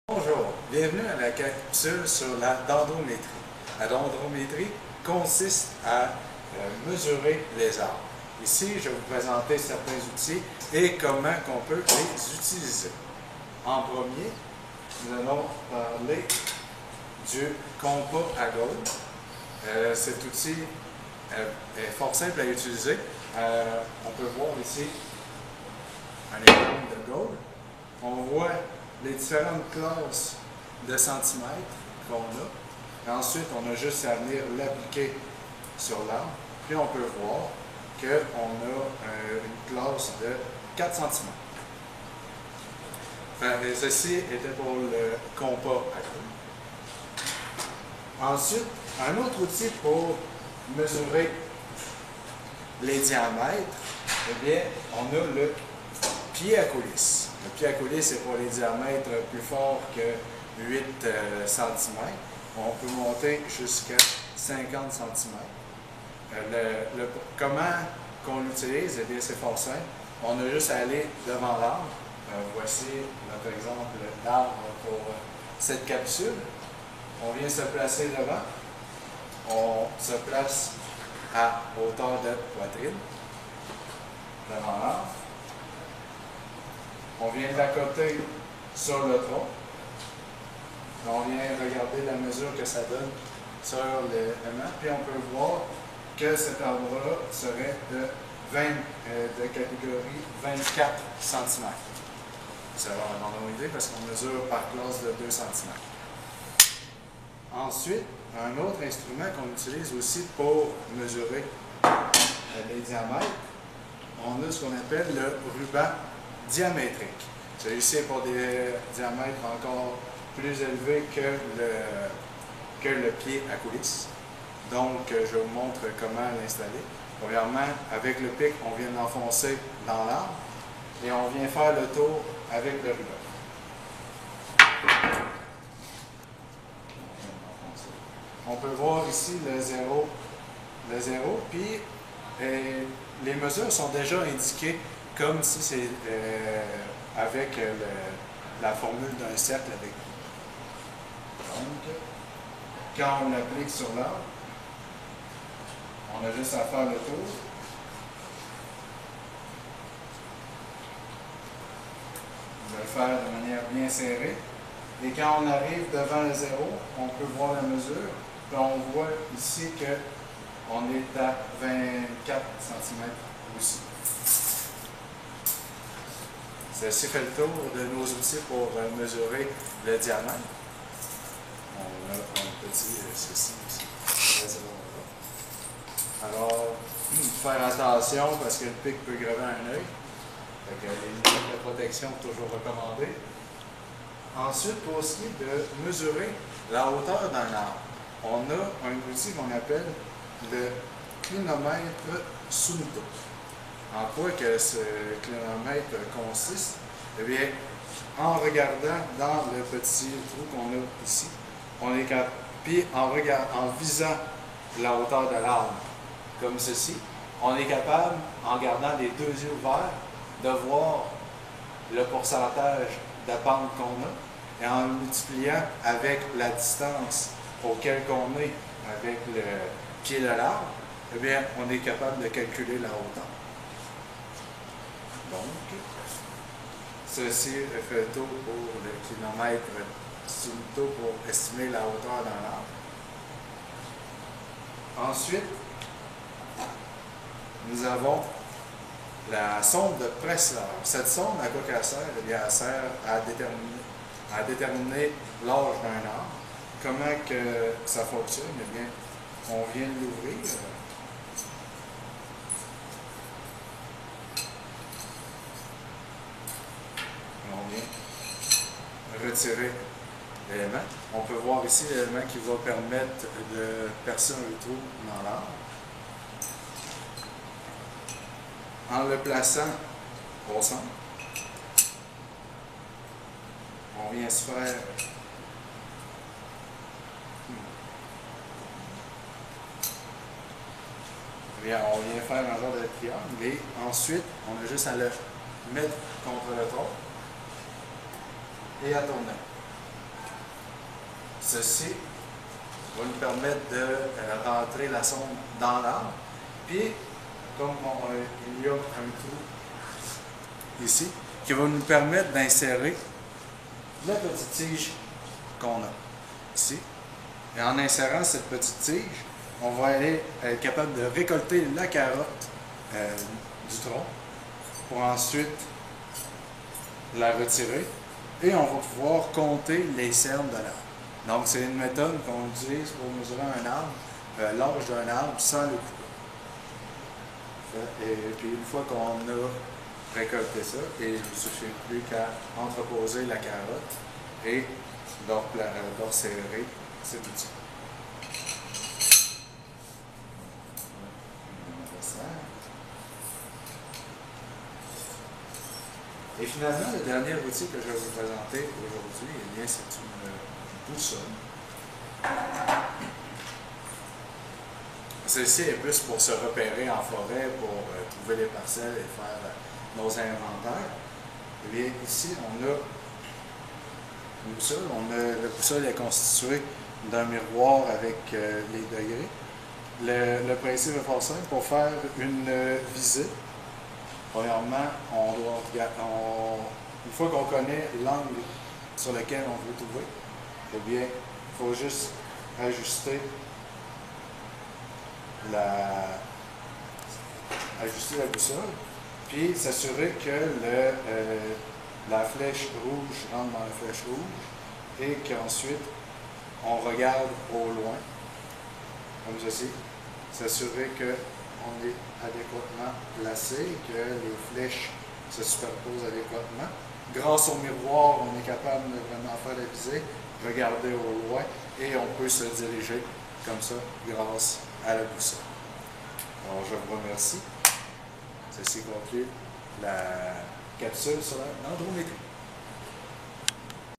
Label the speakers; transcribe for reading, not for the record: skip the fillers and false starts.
Speaker 1: Bonjour, bienvenue à la capsule sur la dendrométrie. La dendrométrie consiste à mesurer les arbres. Ici, je vais vous présenter certains outils et comment on peut les utiliser. En premier, nous allons parler du compas à gaule. Cet outil est fort simple à utiliser. On peut voir ici un exemple de gaule. On voit les différentes classes de centimètres qu'on a. Et ensuite, on a juste à venir l'appliquer sur l'arbre. Puis on peut voir qu'on a une classe de 4 cm. Ceci était pour le compas à gaule. Ensuite, un autre outil pour mesurer les diamètres, eh bien, on a le pied à coulisse. Le pied à coulisse est pour les diamètres plus forts que 8 cm. On peut monter jusqu'à 50 cm. Comment qu'on l'utilise? Eh bien, c'est fort simple. On a juste à aller devant l'arbre. Voici notre exemple d'arbre pour cette capsule. On vient se placer devant. On se place à hauteur de poitrine devant l'arbre. On vient d'accoter sur le tronc. On vient regarder la mesure que ça donne sur l'élément. Puis on peut voir que cet arbre-là serait de catégorie 24 cm. Ça va en avoir une idée parce qu'on mesure par classe de 2 cm. Ensuite, un autre instrument qu'on utilise aussi pour mesurer les diamètres, on a ce qu'on appelle le ruban diamétrique. Celui-ci est pour des diamètres encore plus élevés que le pied à coulisse. Donc, je vous montre comment l'installer. Premièrement, avec le pic, on vient l'enfoncer dans l'arbre et on vient faire le tour avec le ruban. On peut voir ici le zéro, puis les mesures sont déjà indiquées comme si c'est avec la formule d'un cercle avec. Donc, quand on l'applique sur l'arbre, on a juste à faire le tour. On va le faire de manière bien serrée. Et quand on arrive devant le zéro, on peut voir la mesure. Puis on voit ici qu'on est à 24 cm aussi. Ceci fait le tour de nos outils pour mesurer le diamètre. On a un petit ceci ici. Alors, faire attention parce que le pic peut grever un œil. Les lunettes de protection toujours recommandées. Ensuite, pour ce qui est de mesurer la hauteur d'un arbre, on a un outil qu'on appelle le clinomètre Suunto. En quoi que ce clinomètre consiste? Eh bien, en regardant dans le petit trou qu'on a ici, on est capable, puis en visant la hauteur de l'arbre, comme ceci, on est capable, en gardant les deux yeux ouverts, de voir le pourcentage de pente qu'on a, et en multipliant avec la distance auquel qu'on est avec le pied de l'arbre, eh bien, on est capable de calculer la hauteur. Donc, ceci fait le tour pour le clinomètre Suunto pour estimer la hauteur d'un arbre. Ensuite, nous avons la sonde de Pressler. Cette sonde, à quoi qu'elle sert? Eh bien, elle sert à déterminer l'âge d'un arbre. Comment que ça fonctionne? Eh bien, on vient de l'ouvrir. On vient retirer l'élément. On peut voir ici l'élément qui va permettre de percer un trou dans l'arbre. En le plaçant au centre, on vient se faire on vient faire un genre de triangle et ensuite on a juste à le mettre contre le tronc et à tourner. Ceci va nous permettre de rentrer la sonde dans l'arbre. Puis, comme il y a un trou ici, qui va nous permettre d'insérer la petite tige qu'on a ici. Et en insérant cette petite tige, on va être capable de récolter la carotte du tronc pour ensuite la retirer et on va pouvoir compter les cernes de l'arbre. Donc c'est une méthode qu'on utilise pour mesurer un arbre, l'âge d'un arbre sans le couper. Et puis une fois qu'on a récolté ça, il ne suffit plus qu'à entreposer la carotte et leur serrer cet outil. Et finalement, le dernier outil que je vais vous présenter aujourd'hui, eh bien, c'est une boussole. Celle-ci est plus pour se repérer en forêt, pour trouver les parcelles et faire nos inventaires. Eh bien, ici, on a une boussole. La boussole est constituée d'un miroir avec les degrés. Le principe est fort simple. Pour faire une visée, premièrement, une fois qu'on connaît l'angle sur lequel on veut trouver, eh bien, il faut juste ajuster la boussole, puis s'assurer que la flèche rouge rentre dans la flèche rouge et qu'ensuite on regarde au loin, comme ceci, s'assurer qu'on est adéquatement placé, que les flèches se superposent adéquatement. Grâce au miroir, on est capable de vraiment faire la visée, regarder au loin et on peut se diriger comme ça grâce à la boussole. Alors je vous remercie. Ceci conclut la capsule sur l'andrométrie.